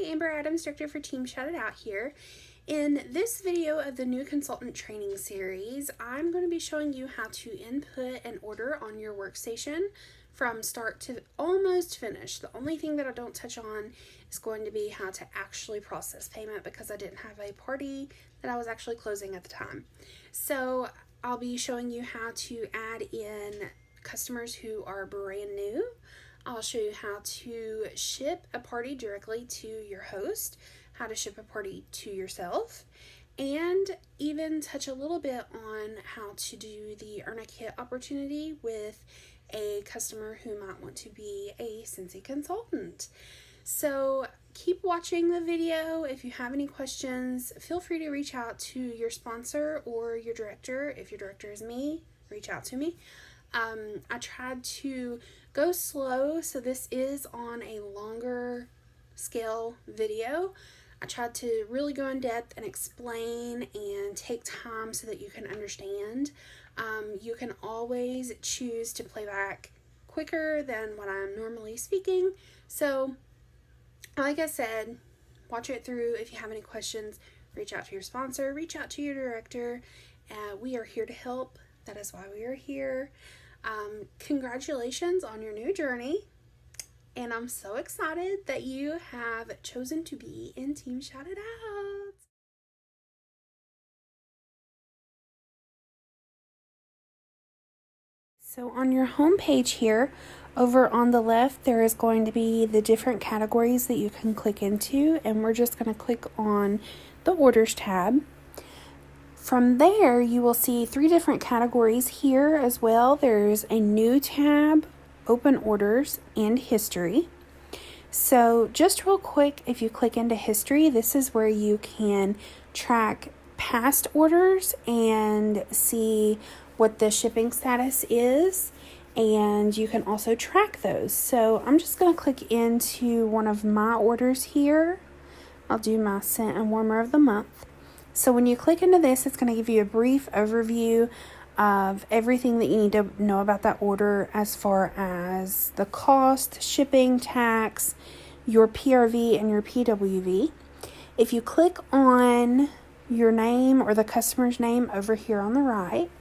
Amber Adams, Director for Team Shout It Out here. In this video of the new consultant training series, I'm going to be showing you how to input an order on your workstation from start to almost finish. The only thing that I don't touch on is going to be how to actually process payment because I didn't have a party that I was actually closing at the time. So I'll be showing you how to add in customers who are brand new. I'll show you how to ship a party directly to your host, how to ship a party to yourself, and even touch a little bit on how to do the earn a kit opportunity with a customer who might want to be a Scentsy consultant. So keep watching the video. If you have any questions, feel free to reach out to your sponsor or your director. If your director is me, reach out to me. I tried to go slow, so this is on a longer scale video. I tried to really go in depth and explain and take time so that you can understand. You can always choose to play back quicker than what I'm normally speaking. So, like I said, watch it through. If you have any questions, reach out to your sponsor, reach out to your director. We are here to help. That is why we are here. Congratulations on your new journey, and I'm so excited that you have chosen to be in Team Shout It Out. So on your home page here, over on the left, there is going to be the different categories that you can click into, and we're just going to click on the Orders tab. From there, you will see 3 different categories here as well. There's a new tab, open orders, and history. So just real quick, if you click into history, this is where you can track past orders and see what the shipping status is, and you can also track those. So I'm just going to click into one of my orders here. I'll do my Scent and Warmer of the Month. So when you click into this, it's going to give you a brief overview of everything that you need to know about that order as far as the cost, shipping, tax, your PRV, and your PWV. If you click on your name or the customer's name over here on the right,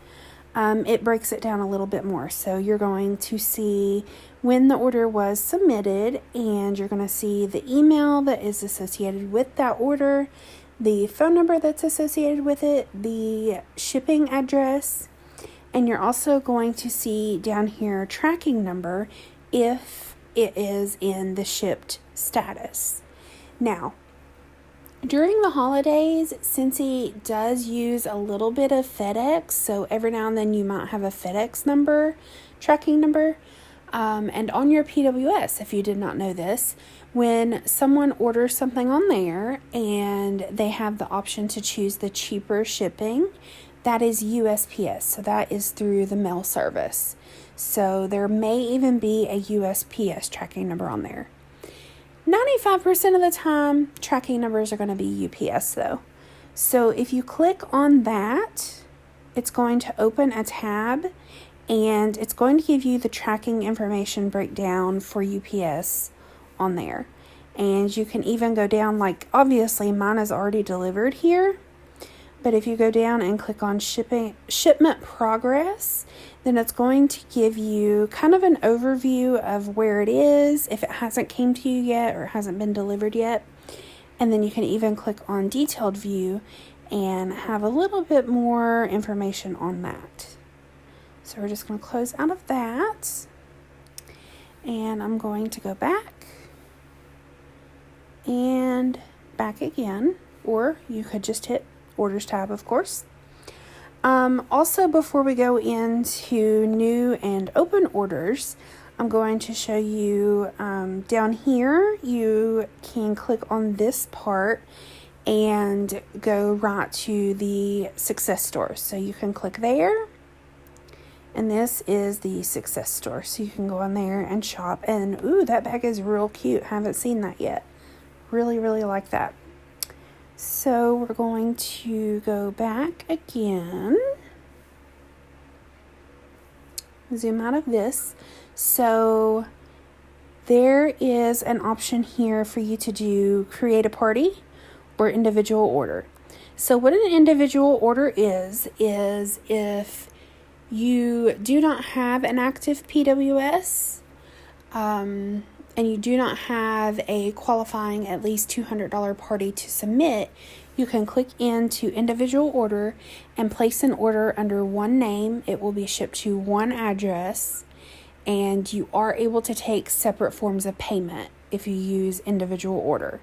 it breaks it down a little bit more. So you're going to see when the order was submitted, and you're going to see the email that is associated with that order, the phone number that's associated with it, the shipping address, and you're also going to see down here tracking number if it is in the shipped status. Now, during the holidays, Scentsy does use a little bit of FedEx, so every now and then you might have a FedEx number, tracking number. And on your PWS, if you did not know this, when someone orders something on there and they have the option to choose the cheaper shipping, that is USPS. So that is through the mail service. So there may even be a USPS tracking number on there. 95% of the time, tracking numbers are going to be UPS though. So if you click on that, it's going to open a tab, and it's going to give you the tracking information breakdown for UPS on there. And you can even go down, like obviously mine is already delivered here, but if you go down and click on shipment progress, then it's going to give you kind of an overview of where it is, if it hasn't came to you yet or hasn't been delivered yet. And then you can even click on detailed view and have a little bit more information on that. So we're just going to close out of that, and I'm going to go back and back again, or you could just hit Orders tab, of course. Also, before we go into new and open orders, I'm going to show you down here, you can click on this part and go right to the success store. So you can click there. And this is the success store. So you can go on there and shop. And ooh, that bag is real cute. Haven't seen that yet. Really, really like that. So we're going to go back again. Zoom out of this. So there is an option here for you to do create a party or individual order. So what an individual order is if you do not have an active PWS, and you do not have a qualifying at least $200 party to submit, you can click into individual order and place an order under one name. It will be shipped to one address, and you are able to take separate forms of payment if you use individual order.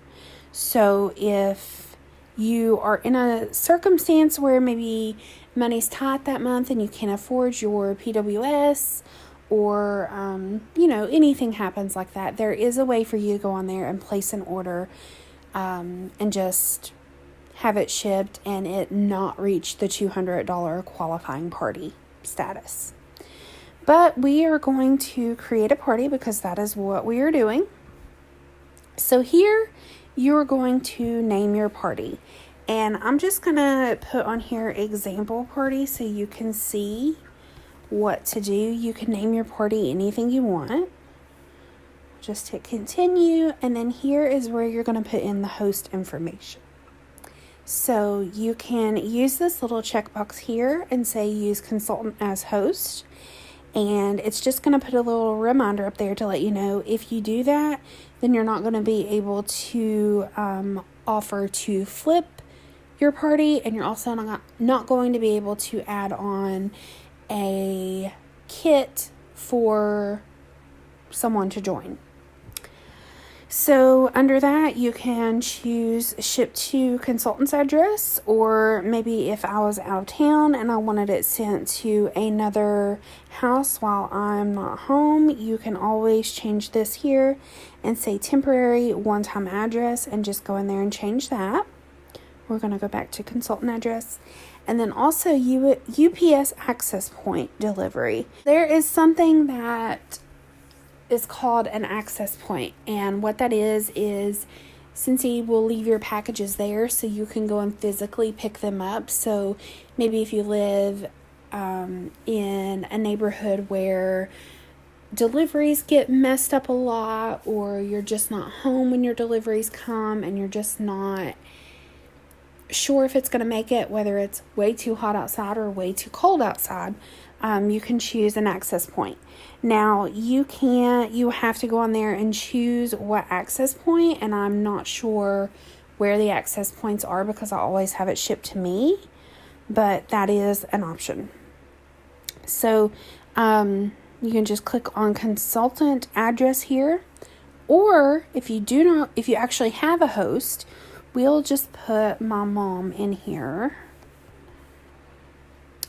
So if you are in a circumstance where maybe money's tight that month and you can't afford your PWS, or anything happens like that, there is a way for you to go on there and place an order, and just have it shipped and it not reach the $200 qualifying party status. But we are going to create a party because that is what we are doing. So here you're going to name your party, and I'm just gonna put on here example party so you can see what to do. You can name your party anything you want. Just hit continue, and then here is where you're going to put in the host information. So you can use this little checkbox here and say use consultant as host, and it's just going to put a little reminder up there to let you know if you do that, then you're not going to be able to offer to flip your party, and you're also not going to be able to add on a kit for someone to join. So under that, you can choose ship to consultant's address, or maybe if I was out of town and I wanted it sent to another house while I'm not home, you can always change this here and say temporary one-time address and just go in there and change that. We're going to go back to consultant address. And then also UPS access point delivery. There is something that is called an access point, and what that is Scentsy will leave your packages there so you can go and physically pick them up. So maybe if you live in a neighborhood where deliveries get messed up a lot, or you're just not home when your deliveries come and you're just not sure if it's going to make it, whether it's way too hot outside or way too cold outside, you can choose an access point. Now you have to go on there and choose what access point, and I'm not sure where the access points are because I always have it shipped to me, but that is an option. So you can just click on consultant address here, or if you actually have a host, we'll just put my mom in here.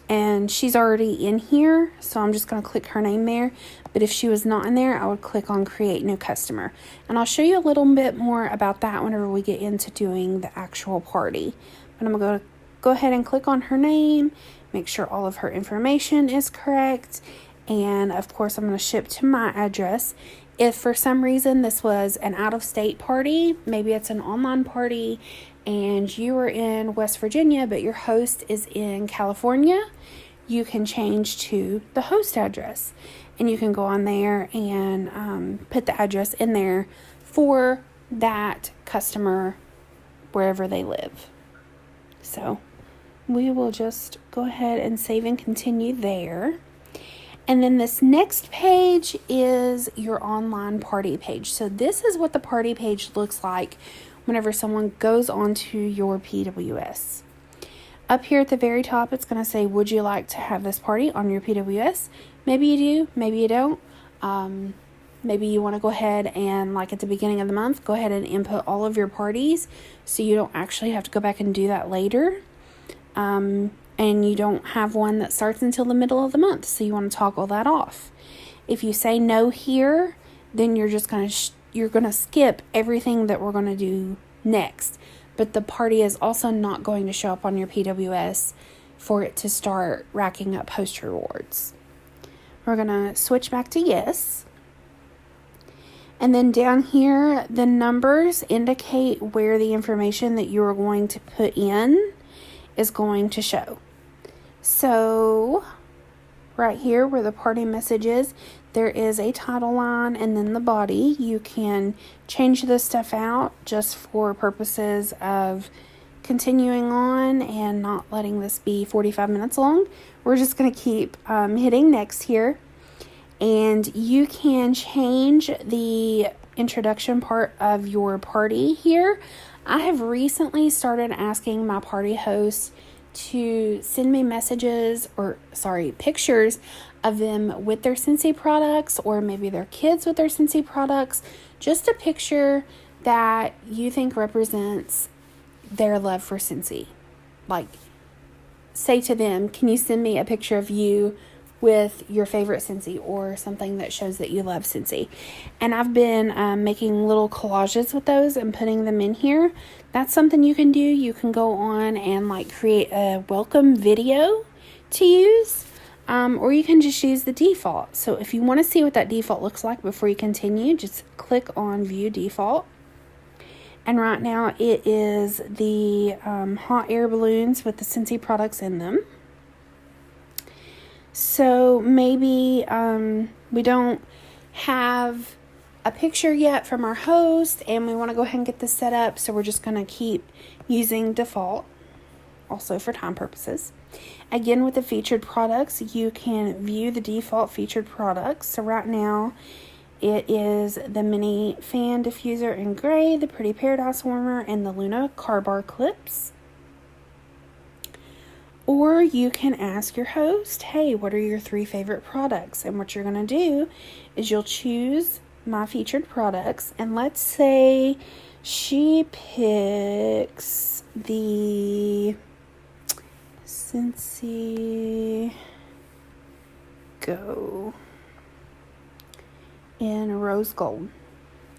And she's already in here, so I'm just going to click her name there. But if she was not in there, I would click on create new customer. And I'll show you a little bit more about that whenever we get into doing the actual party. But I'm going to go ahead and click on her name, make sure all of her information is correct. And of course, I'm going to ship to my address. If for some reason this was an out-of-state party, maybe it's an online party, and you are in West Virginia, but your host is in California, you can change to the host address. And you can go on there and put the address in there for that customer wherever they live. So we will just go ahead and save and continue there. And then this next page is your online party page. So this is what the party page looks like whenever someone goes onto your PWS. Up here at the very top, it's going to say, would you like to have this party on your PWS? Maybe you do, maybe you don't. Maybe you want to go ahead and, like at the beginning of the month, go ahead and input all of your parties so you don't actually have to go back and do that later. And you don't have one that starts until the middle of the month, so you want to toggle that off. If you say no here, then you're just going to you're going to skip everything that we're going to do next. But the party is also not going to show up on your PWS for it to start racking up host rewards. We're going to switch back to yes. And then down here, the numbers indicate where the information that you are going to put in is going to show. So right here where the party message is, there is a title line and then the body. You can change this stuff out just for purposes of continuing on and not letting this be 45 minutes long. We're just going to keep hitting next here. And you can change the introduction part of your party here. I have recently started asking my party hosts to send me pictures of them with their Scentsy products, or maybe their kids with their Scentsy products. Just a picture that you think represents their love for Scentsy. Like, say to them, can you send me a picture of you with your favorite Scentsy, or something that shows that you love Scentsy? And I've been making little collages with those and putting them in here. That's something you can do. You can go on and create a welcome video to use, or you can just use the default. So if you want to see what that default looks like before you continue, just click on view default. And right now it is the hot air balloons with the Scentsy products in them. So maybe we don't have a picture yet from our host and we want to go ahead and get this set up. So we're just going to keep using default, also for time purposes. Again, with the featured products, you can view the default featured products. So right now it is the mini fan diffuser in gray, the pretty paradise warmer, and the Luna car bar clips. Or you can ask your host, hey, what are your 3 favorite products? And what you're going to do is you'll choose my featured products. And let's say she picks the Scentsy Go in rose gold.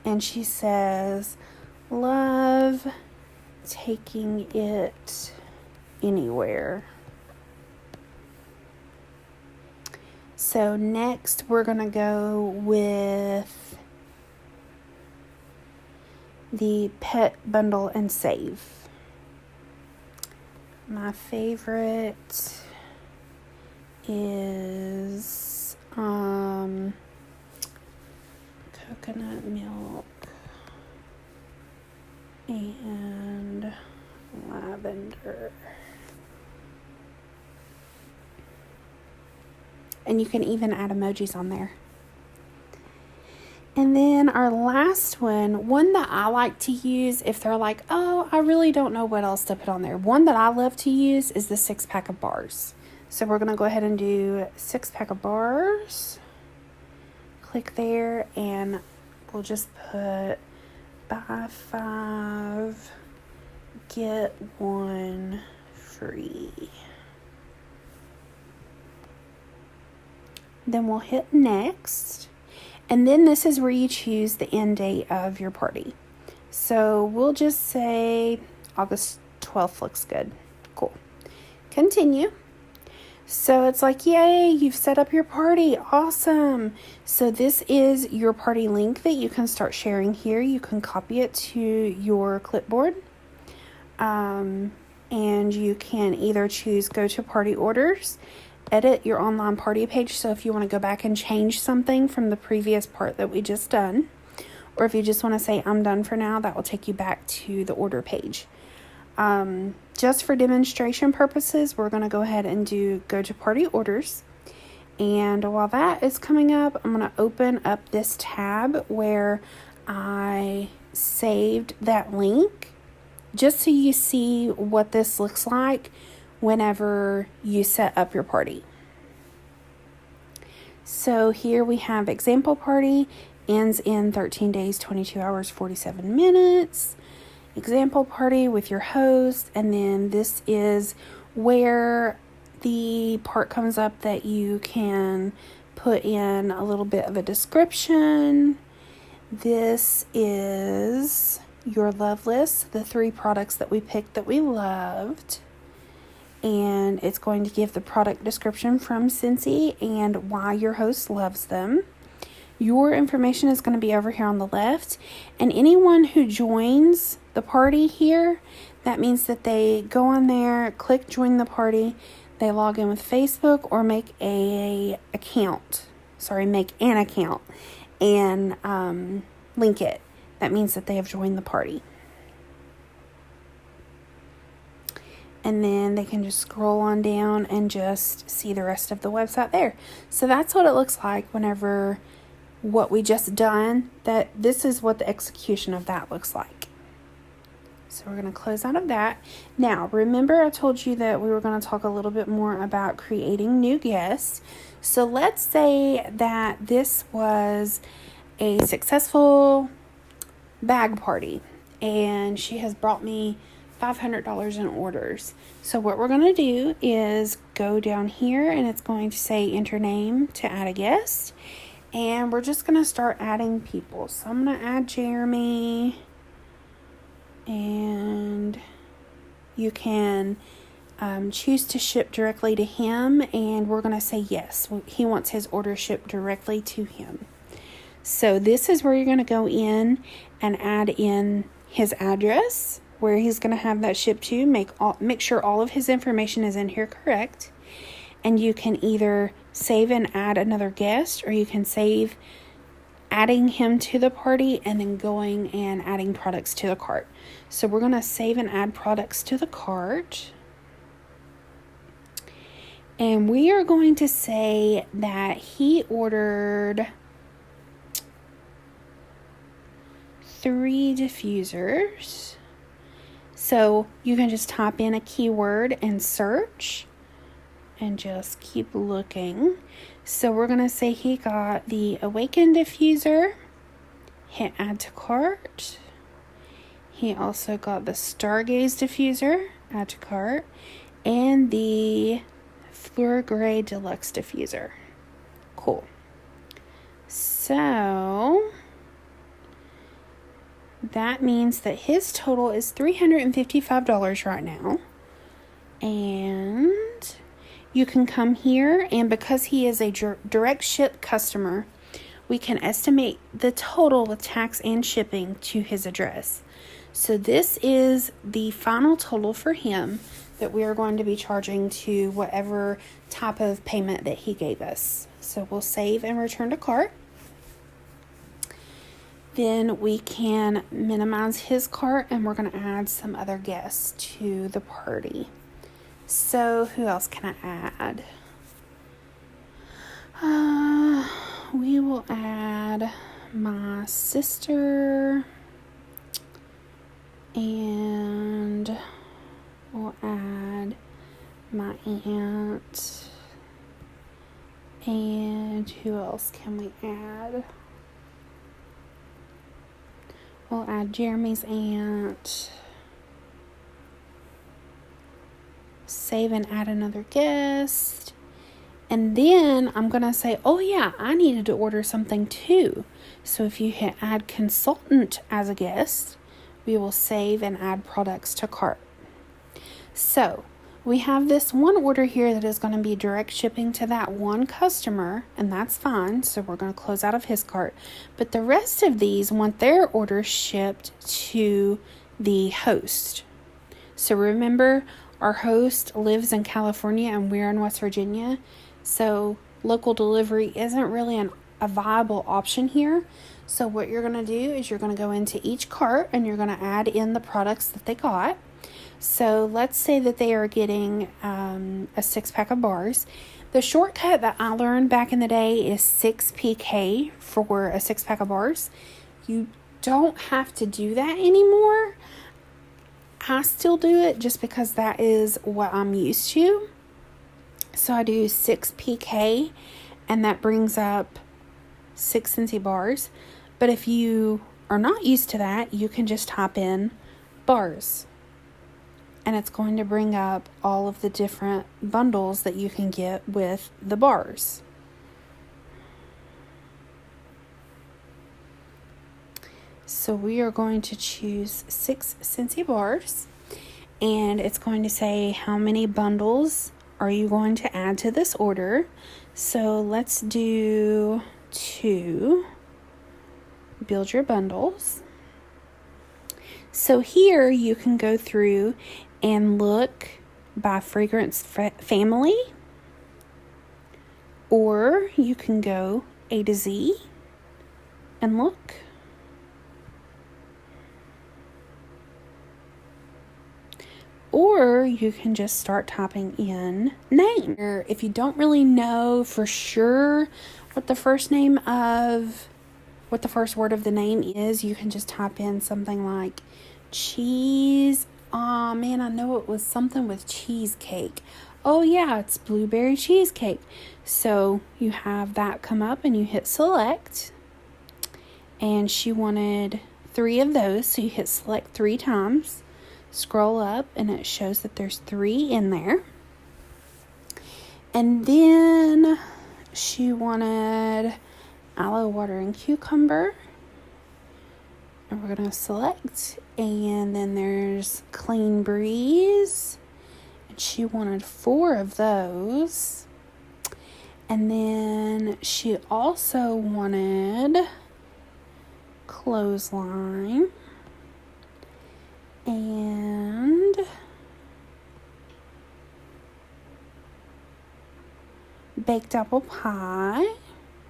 And she says, love taking it anywhere. So next we're going to go with the pet bundle and save. My favorite is coconut milk and lavender. And you can even add emojis on there. And then our last one that I like to use if they're like, oh, I really don't know what else to put on there. One that I love to use is the 6-pack of bars. So we're going to go ahead and do 6-pack of bars. Click there and we'll just put buy 5, get 1 free. Then we'll hit next. And then this is where you choose the end date of your party. So we'll just say August 12th looks good. Cool. Continue. So it's like, yay, you've set up your party. Awesome. So this is your party link that you can start sharing here. You can copy it to your clipboard. And you can either choose go to party orders, edit your online party page. So if you want to go back and change something from the previous part that we just done, or if you just want to say I'm done for now, that will take you back to the order page. Just for demonstration purposes, we're going to go ahead and do go to party orders. And while that is coming up, I'm going to open up this tab where I saved that link, just so you see what this looks like whenever you set up your party. So here we have example party, ends in 13 days, 22 hours, 47 minutes. Example party with your host, and then this is where the part comes up that you can put in a little bit of a description. This is your love list, the 3 products that we picked that we loved. And it's going to give the product description from Scentsy and why your host loves them. Your information is going to be over here on the left. And anyone who joins the party here, that means that they go on there, click join the party. they log in with Facebook or make an account and link it. That means that they have joined the party. And then they can just scroll on down and just see the rest of the website there. So that's what it looks like whenever what we just done, that this is what the execution of that looks like. So we're going to close out of that. Now, remember I told you that we were going to talk a little bit more about creating new guests. So let's say that this was a successful bag party and she has brought me $500 in orders. So what we're going to do is go down here and it's going to say enter name to add a guest. And we're just going to start adding people. So I'm going to add Jeremy. And you can choose to ship directly to him. And we're going to say yes. He wants his order shipped directly to him. So this is where you're going to go in and add in his address, where he's going to have that shipped to. Make sure all of his information is in here correct. And you can either save and add another guest, or you can save adding him to the party and then going and adding products to the cart. So we're going to save and add products to the cart. And we are going to say that he ordered 3 diffusers. So you can just type in a keyword and search and just keep looking. So we're going to say he got the Awaken diffuser. Hit add to cart. He also got the Stargaze diffuser. Add to cart. And the Fleur Gray Deluxe diffuser. Cool. So that means that his total is $355 right now. And you can come here, and because he is a direct ship customer, we can estimate the total with tax and shipping to his address. So this is the final total for him that we are going to be charging to whatever type of payment that he gave us. So we'll save and return to cart. Then we can minimize his cart, and we're going to add some other guests to the party. So who else can I add? We will add my sister, and we'll add my aunt, and who else can we add? We'll add Jeremy's aunt. Save and add another guest. And then I'm going to say, oh yeah, I needed to order something too. So if you hit add consultant as a guest, we will save and add products to cart. So we have this one order here that is going to be direct shipping to that one customer, and that's fine. So we're going to close out of his cart. But the rest of these want their orders shipped to the host. So remember, our host lives in California and we're in West Virginia. So local delivery isn't really a viable option here. So what you're going to do is you're going to go into each cart and you're going to add in the products that they got. So let's say that they are getting a 6-pack of bars. The shortcut that I learned back in the day is 6PK for a 6-pack of bars. You don't have to do that anymore. I still do it just because that is what I'm used to. So I do 6PK, and that brings up 6 Scentsy bars. But if you are not used to that, you can just type in bars. And it's going to bring up all of the different bundles that you can get with the bars. So we are going to choose 6 Scentsy bars, and it's going to say how many bundles are you going to add to this order. So let's do 2. Build your bundles. So here you can go through and look by fragrance family, or you can go A to Z and look. Or you can just start typing in name. If you don't really know for sure what the first word of the name is, you can just type in something like cheese. Oh man, I know it was something with cheesecake. Oh yeah, it's blueberry cheesecake. So you have that come up and you hit select. And she wanted 3 of those, so you hit select 3 times. Scroll up and it shows that there's 3 in there. And then she wanted aloe water and cucumber. And we're going to select. And then there's clean breeze. And she wanted 4 of those. And then she also wanted clothesline and baked apple pie.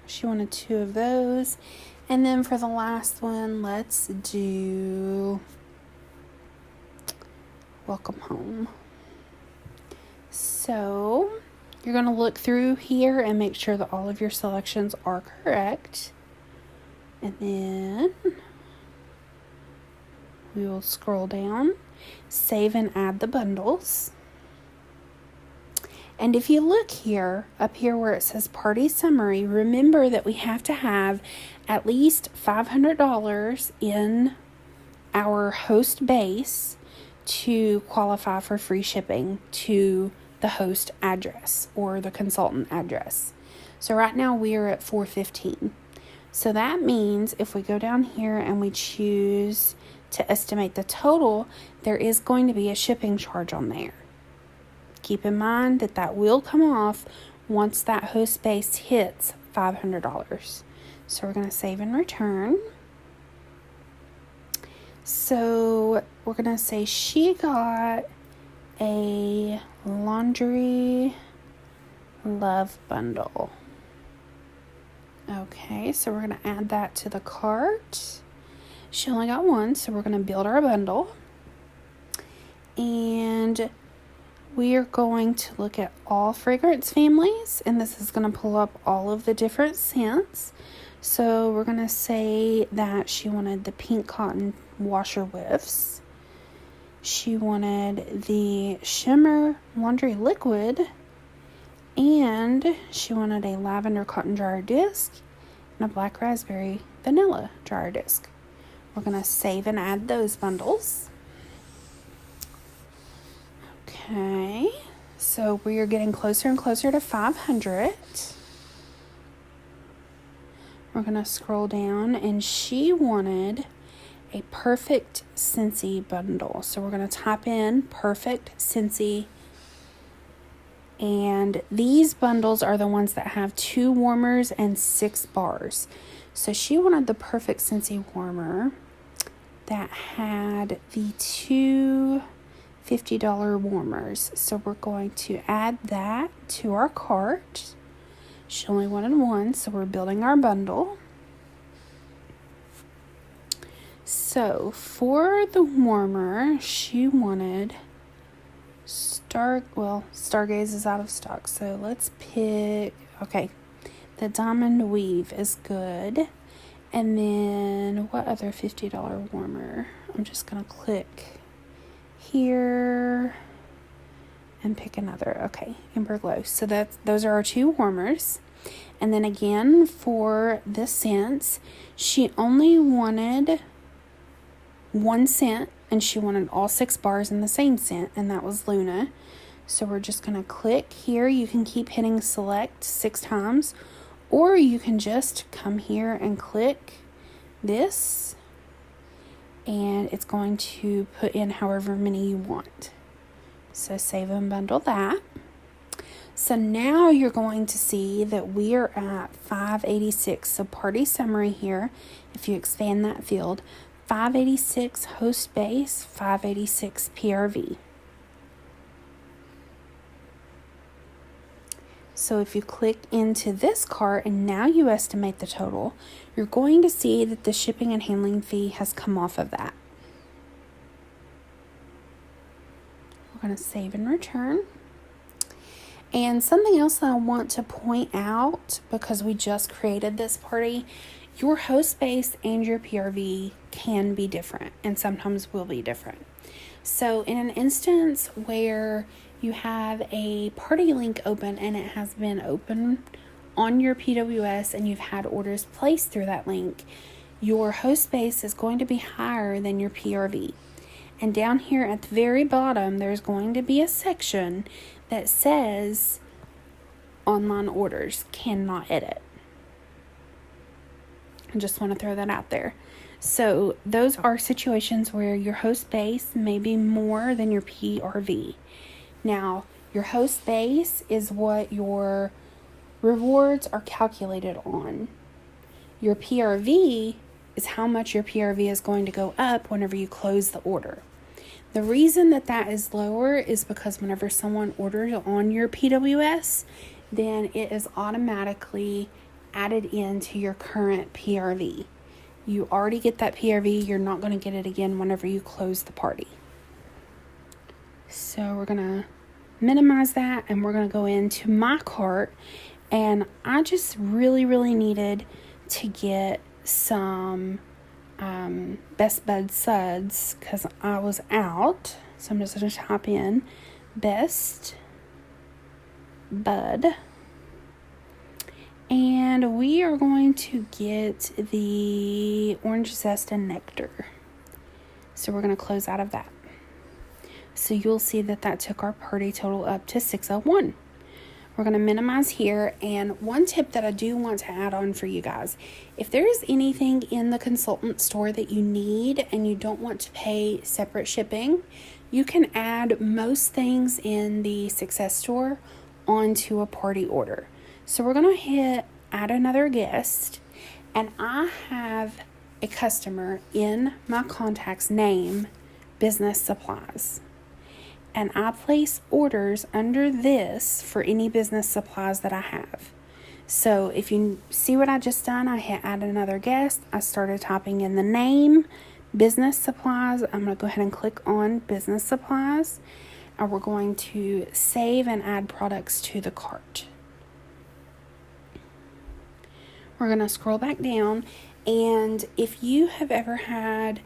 She wanted 2 of those. And then for the last one, let's do welcome home. So you're going to look through here and make sure that all of your selections are correct. And then we will scroll down, save and add the bundles. And if you look here, up here where it says party summary, remember that we have to have at least $500 in our host base to qualify for free shipping to the host address or the consultant address. So right now we are at $415. So that means if we go down here and we choose to estimate the total, there is going to be a shipping charge on there. Keep in mind that that will come off once that host base hits $500. So we're going to save and return. So we're going to say she got a laundry love bundle. Okay, so we're going to add that to the cart. She only got one, so we're going to build our bundle. And we are going to look at all fragrance families, and this is going to pull up all of the different scents. So we're going to say that she wanted the pink cotton washer whiffs. She wanted the shimmer laundry liquid, and she wanted a lavender cotton dryer disc and a black raspberry vanilla dryer disc. We're going to save and add those bundles. Okay, so we are getting closer and closer to 500. We're going to scroll down, and she wanted a perfect Scentsy bundle. So we're going to type in perfect Scentsy. And these bundles are the ones that have 2 warmers and 6 bars. So she wanted the perfect Scentsy warmer that had the 2 $50 warmers. So we're going to add that to our cart. She only wanted 1, so we're building our bundle. So for the warmer, she wanted Stargaze is out of stock, so let's pick, okay, the Diamond Weave is good. And then what other $50 warmer? I'm just gonna click here and pick another. Okay, Amber Glow. So those are our 2 warmers. And then again for the scents, she only wanted 1 scent, and she wanted all 6 bars in the same scent, and that was Luna. So we're just going to click here. You can keep hitting select 6 times, or you can just come here and click this, and it's going to put in however many you want. So save and bundle that. So now you're going to see that we are at 586. So party summary here, if you expand that field, 586 host base, 586 PRV. So if you click into this cart and now you estimate the total, you're going to see that the shipping and handling fee has come off of that. We're going to save and return. And something else that I want to point out, because we just created this party, your host base and your PRV can be different and sometimes will be different. So in an instance where you have a party link open and it has been open on your PWS and you've had orders placed through that link, your host base is going to be higher than your PRV. And down here at the very bottom, there's going to be a section that says online orders cannot edit. I just want to throw that out there. So those are situations where your host base may be more than your PRV. Now, your host base is what your rewards are calculated on. Your PRV is how much your PRV is going to go up whenever you close the order. The reason that is lower is because whenever someone orders on your PWS, then it is automatically added into your current PRV. You already get that PRV. You're not going to get it again whenever you close the party. So we're going to minimize that and we're going to go into my cart. And I just really needed to get some Best Bud suds because I was out. So I'm just going to type in Best Bud. And we are going to get the orange zest and nectar. So we're going to close out of that. So you'll see that took our party total up to 601. We're going to minimize here. And one tip that I do want to add on for you guys, if there is anything in the consultant store that you need and you don't want to pay separate shipping, you can add most things in the Success store onto a party order. So we're going to hit add another guest, and I have a customer in my contacts name, Business Supplies. And I place orders under this for any business supplies that I have. So if you see what I just done, I hit add another guest. I started typing in the name, Business Supplies. I'm going to go ahead and click on Business Supplies. And we're going to save and add products to the cart. We're going to scroll back down. And if you have ever had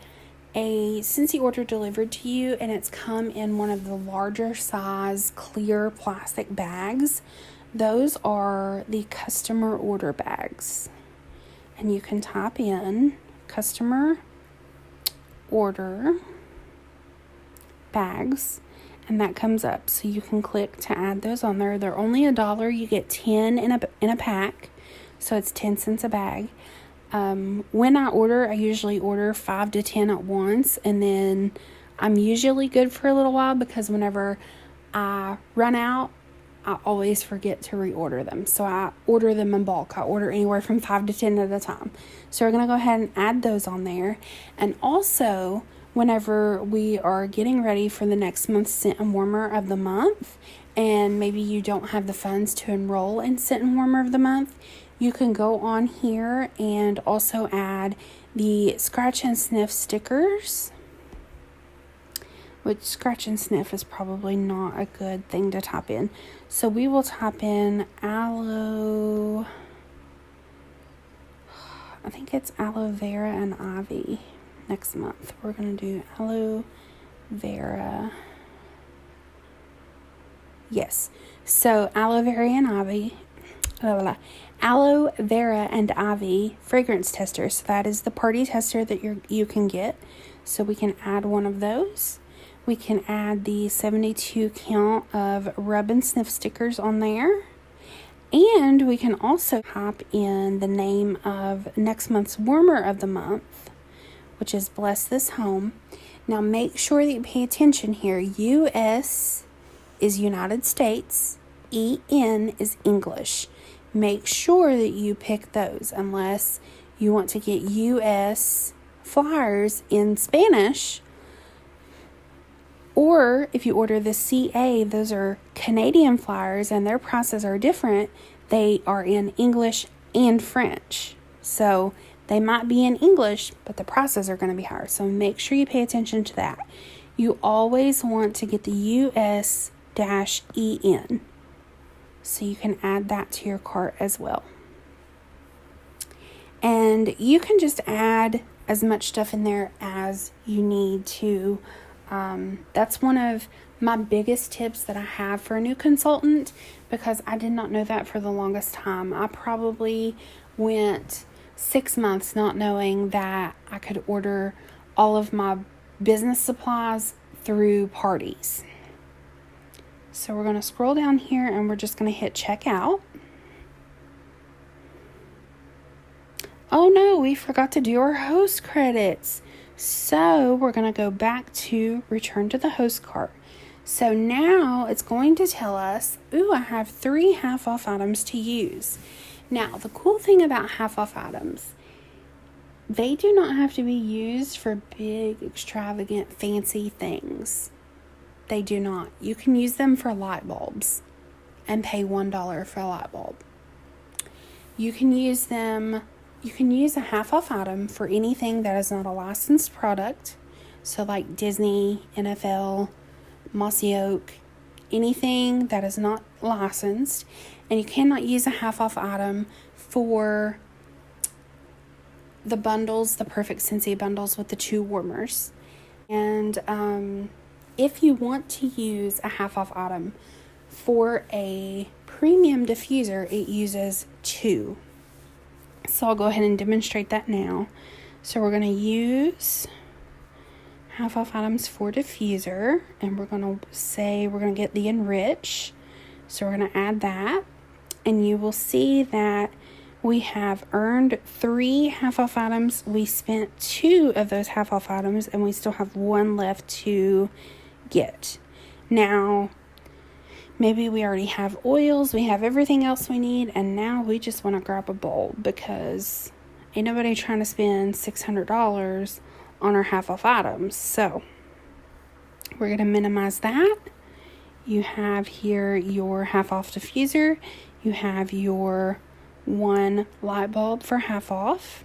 a Scentsy order delivered to you and it's come in one of the larger size clear plastic bags, those are the customer order bags. And you can type in customer order bags and that comes up. So you can click to add those on there. They're only $1. You get 10 in a pack. So it's 10 cents a bag. When I order, I usually order 5 to 10 at once, and then I'm usually good for a little while because whenever I run out, I always forget to reorder them. So I order them in bulk. I order anywhere from 5 to 10 at a time. So we're going to go ahead and add those on there. And also, whenever we are getting ready for the next month's Scent and Warmer of the Month, and maybe you don't have the funds to enroll in Scent and Warmer of the Month, you can go on here and also add the Scratch and Sniff stickers, which Scratch and Sniff is probably not a good thing to type in. So we will type in aloe, I think it's aloe vera and ivy next month. We're going to do aloe vera. Yes. So aloe vera and ivy. Aloe vera and ivy fragrance tester. So that is the party tester that you can get. So we can add one of those. We can add the 72 count of rub and sniff stickers on there. And we can also type in the name of next month's warmer of the month, which is Bless This Home. Now make sure that you pay attention here. US is United States. EN is English. Make sure that you pick those unless you want to get US flyers in Spanish, or Or if you order the CA, those are Canadian flyers and their prices are different. They are in English and French. So they might be in English, but the prices are going to be higher. So make sure you pay attention to that. You always want to get the US-EN. So you can add that to your cart as well. And you can just add as much stuff in there as you need to. That's one of my biggest tips that I have for a new consultant, because I did not know that for the longest time. I probably went 6 months not knowing that I could order all of my business supplies through parties. So we're going to scroll down here and we're just going to hit checkout. Oh no, we forgot to do our host credits. So we're going to go back to return to the host cart. So now it's going to tell us, ooh, I have 3 half off items to use. Now, the cool thing about half off items, they do not have to be used for big, extravagant, fancy things. They do not. You can use them for light bulbs and pay $1 for a light bulb. You can use a half off item for anything that is not a licensed product. So like Disney, NFL, Mossy Oak, anything that is not licensed. And you cannot use a half off item for the bundles, the Perfect Scentsy bundles with the 2 warmers. And if you want to use a half off item for a premium diffuser, it uses 2. So I'll go ahead and demonstrate that now. So we're going to use half off items for diffuser, and we're going to say we're going to get the Enrich. So we're going to add that, and you will see that we have earned 3 half off items. We spent 2 of those half off items, and we still have 1 left to get. Now, maybe we already have oils, we have everything else we need, and now we just want to grab a bulb, because ain't nobody trying to spend $600 on our half off items. So we're going to minimize that. You have here your half off diffuser. You have your 1 light bulb for half off.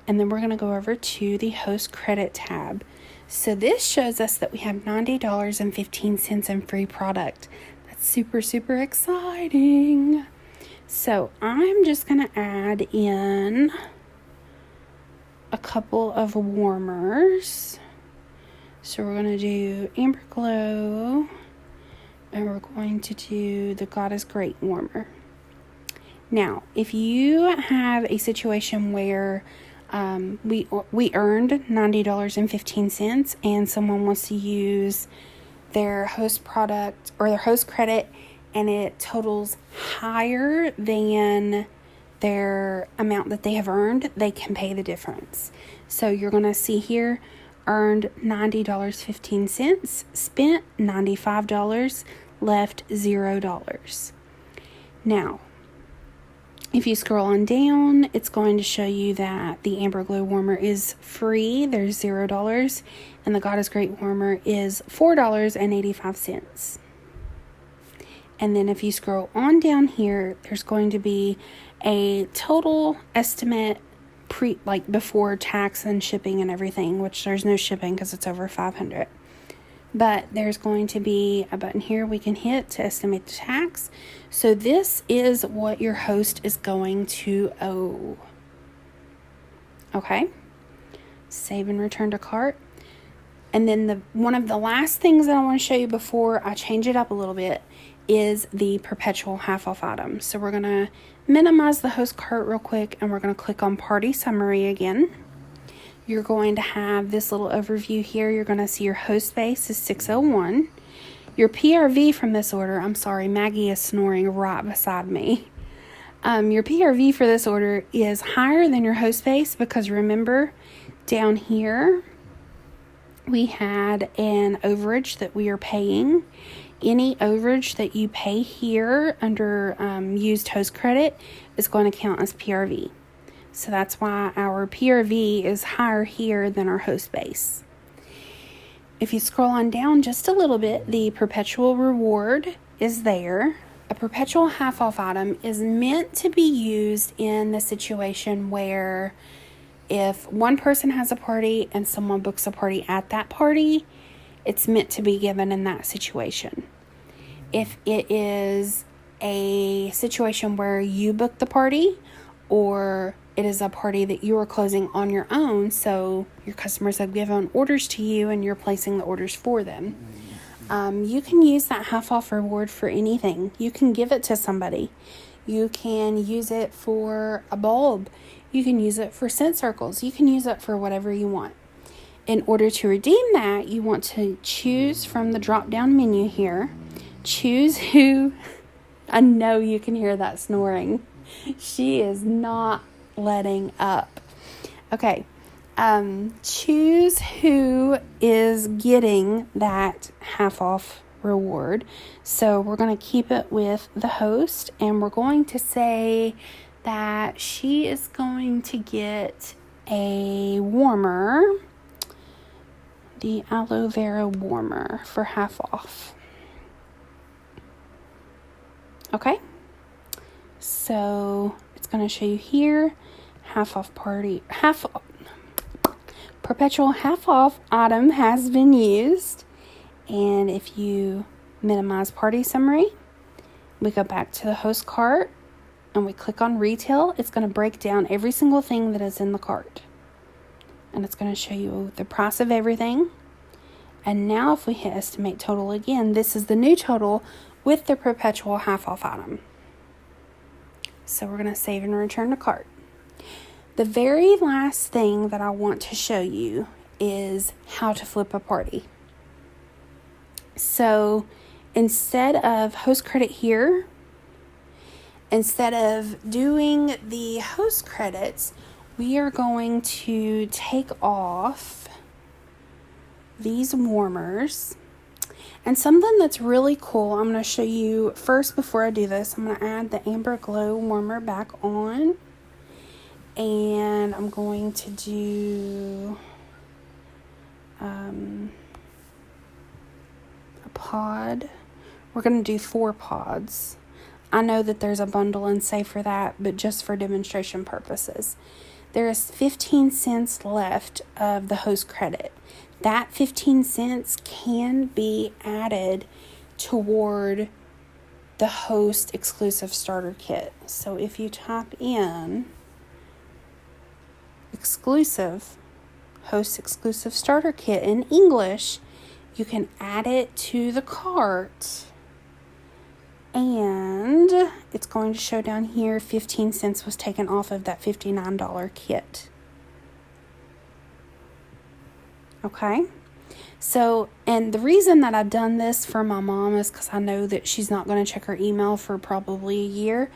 And then we're going to go over to the host credit tab. So this shows us that we have $90.15 in free product. That's super, super exciting. So I'm just going to add in a couple of warmers. So we're going to do Amber Glow, and we're going to do the God is Great warmer. Now, if you have a situation where we earned $90.15 and someone wants to use their host product or their host credit, and it totals higher than their amount that they have earned, they can pay the difference. So you're going to see here, earned $90.15, spent $95, left $0. Now, if you scroll on down, it's going to show you that the Amber Glow warmer is free. There's $0, and the God is Great warmer is $4.85. And then if you scroll on down here, there's going to be a total estimate before tax and shipping and everything, which there's no shipping because it's over $500. But there's going to be a button here we can hit to estimate the tax. So this is what your host is going to owe. Okay. Save and return to cart. And then one of the last things that I want to show you before I change it up a little bit is the perpetual half off item. So we're going to minimize the host cart real quick, and we're going to click on party summary again. You're going to have this little overview here. You're going to see your host base is 601. Your PRV from this order, I'm sorry, Maggie is snoring right beside me. Your PRV for this order is higher than your host base because remember, down here we had an overage that we are paying. Any overage that you pay here under used host credit is going to count as PRV. So that's why our PRV is higher here than our host base. if you scroll on down just a little bit, the perpetual reward is there. A perpetual half off item is meant to be used in the situation where if one person has a party and someone books a party at that party, it's meant to be given in that situation. If it is a situation where you book the party, or it is a party that you are closing on your own, so your customers have given orders to you and you're placing the orders for them, you can use that half off reward for anything. You can give it to somebody. You can use it for a bulb. You can use it for scent circles. You can use it for whatever you want. In order to redeem that, you want to choose from the drop-down menu here. Choose who. I know you can hear that snoring. She is not letting up. Okay. Choose who is getting that half off reward. So we're going to keep it with the host, and we're going to say that she is going to get a warmer, the aloe vera warmer, for half off. Okay, so it's going to show you here, perpetual half off item has been used. And if you minimize party summary, we go back to the host cart and we click on retail. It's going to break down every single thing that is in the cart, and it's going to show you the price of everything. And now if we hit estimate total again, this is the new total with the perpetual half off item. So we're going to save and return to cart. The very last thing that I want to show you is how to flip a party. So instead of host credit here, instead of doing the host credits, we are going to take off these warmers. And something that's really cool, I'm going to show you first before I do this. I'm going to add the Amber Glow warmer back on. And I'm going to do a pod. We're going to do 4 pods. I know that there's a bundle and say for that, but just for demonstration purposes. There is 15 cents left of the host credit. That 15 cents can be added toward the host exclusive starter kit. So if you type in host exclusive starter kit in English, you can add it to the cart. And it's going to show down here 15 cents was taken off of that $59 kit. Okay, so, and the reason that I've done this for my mom is because I know that she's not going to check her email for probably a year.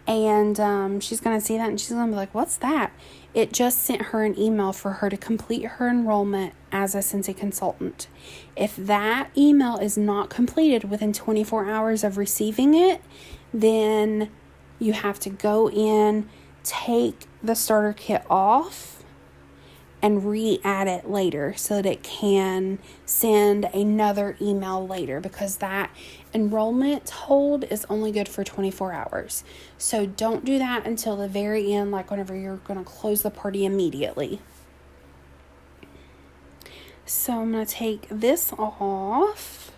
And she's going to see that and she's going to be like, what's that? It just sent her an email for her to complete her enrollment as a Scentsy consultant. If that email is not completed within 24 hours of receiving it, then you have to go in, take the starter kit off, and re-add it later so that it can send another email later, because that enrollment hold is only good for 24 hours. So don't do that until the very end, like whenever you're going to close the party immediately. So I'm going to take this off,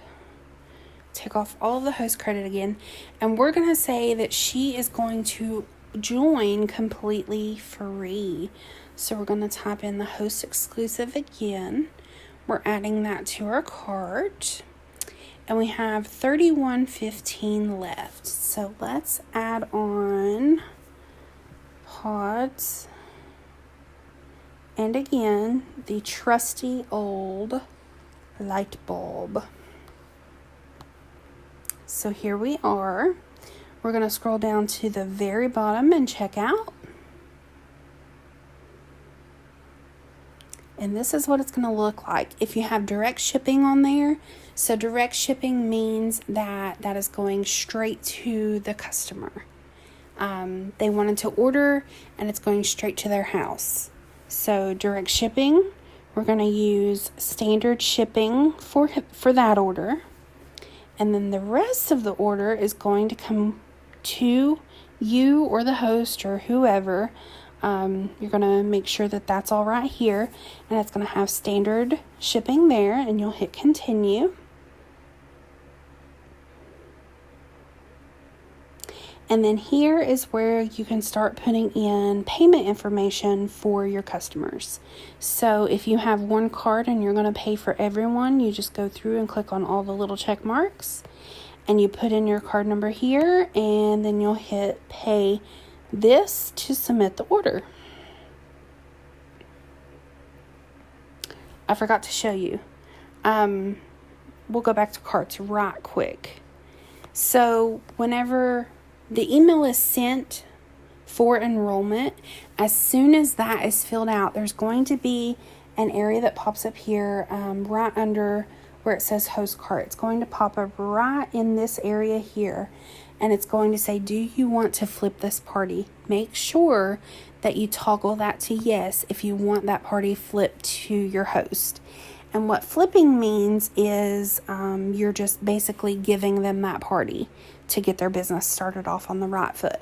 take off all of the host credit again, and we're going to say that she is going to join completely free. So we're going to type in the host exclusive again. We're adding that to our cart. And we have $31.15 left. So let's add on pods. And again, the trusty old light bulb. So here we are. We're going to scroll down to the very bottom and check out. And this is what it's going to look like if you have direct shipping on there. So direct shipping means that that is going straight to the customer. They wanted to order and it's going straight to their house. So direct shipping, we're going to use standard shipping for that order. And then the rest of the order is going to come to you or the host or whoever. You're going to make sure that that's all right here. And it's going to have standard shipping there. And you'll hit continue. And then here is where you can start putting in payment information for your customers. So if you have one card and you're going to pay for everyone, you just go through and click on all the little check marks and you put in your card number here, and then you'll hit pay this to submit the order. I forgot to show you. We'll go back to carts right quick. So whenever the email is sent for enrollment, as soon as that is filled out, there's going to be an area that pops up here right under where it says host cart. It's going to pop up right in this area here, and it's going to say, do you want to flip this party? Make sure that you toggle that to yes if you want that party flipped to your host. And what flipping means is you're just basically giving them that party to get their business started off on the right foot.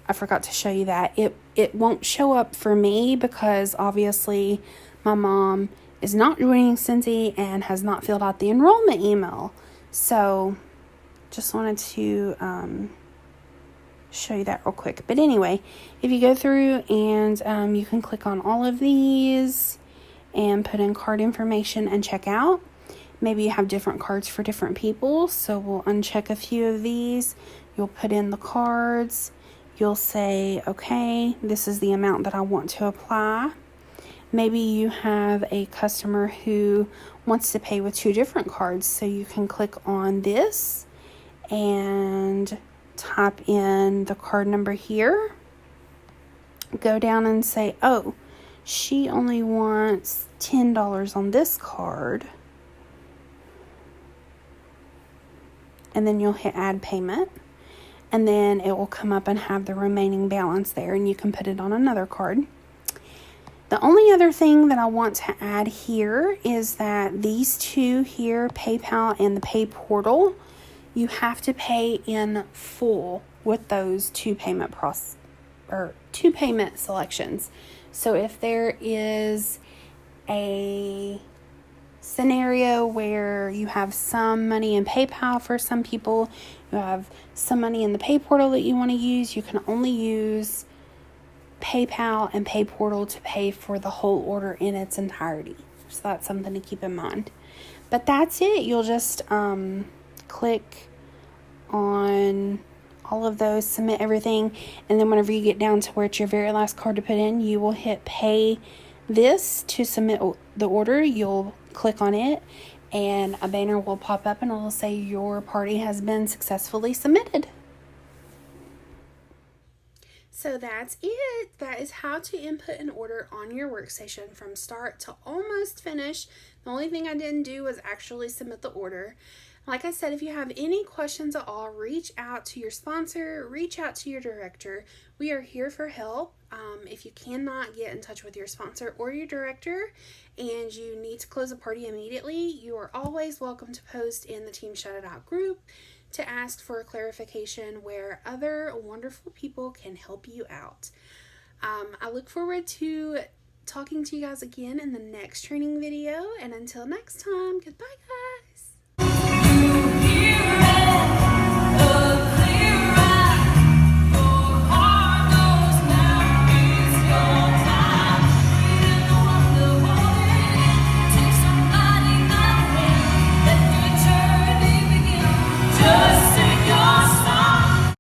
I forgot to show you that. It won't show up for me because obviously my mom is not joining Scentsy and has not filled out the enrollment email. So just wanted to show you that real quick. But anyway, if you go through and you can click on all of these and put in card information and check out. Maybe you have different cards for different people, so we'll uncheck a few of these. You'll put in the cards. You'll say, okay, this is the amount that I want to apply. Maybe you have a customer who wants to pay with 2 different cards, so you can click on this and type in the card number here. Go down and say, oh, she only wants $10 on this card. And then you'll hit add payment. And then it will come up and have the remaining balance there, and you can put it on another card. The only other thing that I want to add here is that these two here, PayPal and the Pay Portal, you have to pay in full with those two payment selections. So if there is a scenario where you have some money in PayPal for some people, you have some money in the Pay Portal that you want to use, you can only use PayPal and Pay Portal to pay for the whole order in its entirety. So that's something to keep in mind. But that's it. You'll just click on all of those, submit everything, and then whenever you get down to where it's your very last card to put in, you will hit pay this to submit the order. You'll click on it and a banner will pop up and it will say your party has been successfully submitted. So that's it. That is how to input an order on your workstation from start to almost finish. The only thing I didn't do was actually submit the order. Like I said, if you have any questions at all, reach out to your sponsor, reach out to your director. We are here for help. If you cannot get in touch with your sponsor or your director and you need to close a party immediately, you are always welcome to post in the Team Shout It Out group to ask for a clarification where other wonderful people can help you out. I look forward to talking to you guys again in the next training video, and until next time, goodbye guys.